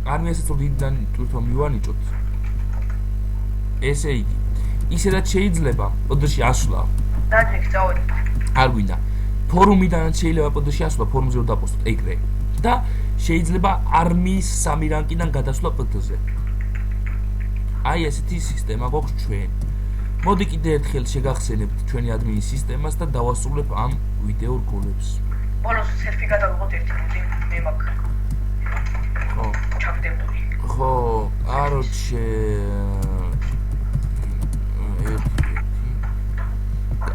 არმიასაც რომ დიდიდან თვითონ მივანიჭოთ. ესე იგი, ისედაც შეიძლება პოდოში ასვლა. დაძიქ წავედი. არ გვინდა. ფორუმიდანაც შეიძლება პოდოში ასვლა, ფორუმზე რომ დაპოსტოთ ეგრე. და შეიძლება არმიის 3 რანკიდან გადასვლა პდ-ზე. აი ესეთი სისტემა გვაქვს ჩვენ. მოდი კიდე ერთხელ შეგახსენებთ ჩვენი ადმინის სისტემას და დავასრულებ ამ ვიდეო რგოლებს. ბოლოს სერფი გადავიღოთ ერთი მოდი მე მაქვს. ხო. ჩაგდებული. ხო, კაროჩე.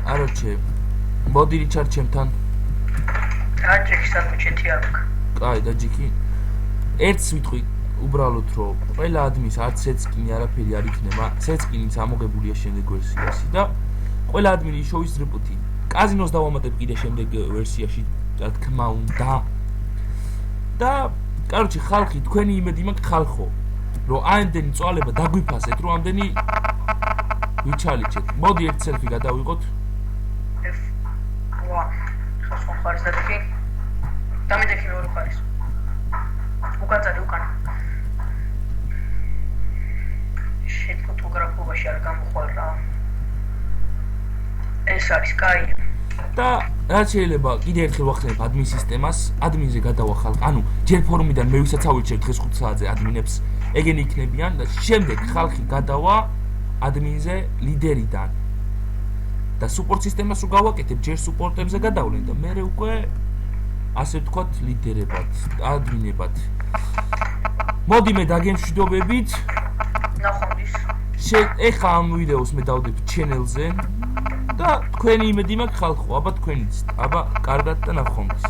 კაროჩე. მოდი რიჩარდ ჩემთან. დაჯიქი სადმე ჩეთი არ მაქვს. კაი, დაჯიქი. ერთს ვიტყვი უბრალოდ რომ ყველა ადმინს არც სეცკინი არაფერი არ იქნება. სეცკინიც ამოღებულია შემდეგ ვერსიაში და ყველა ადმინი შოვის რიპუტი. კაზინოს დავამატებ კიდე შემდეგ ვერსიაში, რა თქმა უნდა. და კაროჩე ხალხი თქვენი იმედი მაქვს ხალხო, რომ ამდენი წვალება დაგვიფასეთ, რომ ამდენი ვიჩალიჩეთ. მოდი ერთ სელფი გადავიღოთ. ვა, ხალხო ხარის დადიქი. დამედექი მეორე ხარის. უკანწადი უკან. შენ ფოტოგრაფიაში არ გამოხვალ რა. ეს არის კაი. და რაც შეიძლება კიდე ერთხელ ვახსენებ ადმინ სისტემას, ადმინზე გადავა ხალხი. ანუ ჯერ ფორუმიდან მე ვისაც ავირჩევ დღეს 5 საათზე ადმინებს, ეგენი იქნებიან და შემდეგ ხალხი გადავა ადმინზე ლიდერიდან. და სუპორტ სისტემას რო გავაკეთებ, ჯერ სუპორტებზე გადავლენ და მე უკვე ასე ვთქვათ ლიდერებად, ადმინებად. მოდი მე დაგემშვიდობებით. ნახვამდის. ეხა ამ ვიდეოს მე დავდებ ჩენელზე და თქვენი იმედი მაქვს ხალხო, აბა თქვენიც. აბა კარგად და ნახვამდის.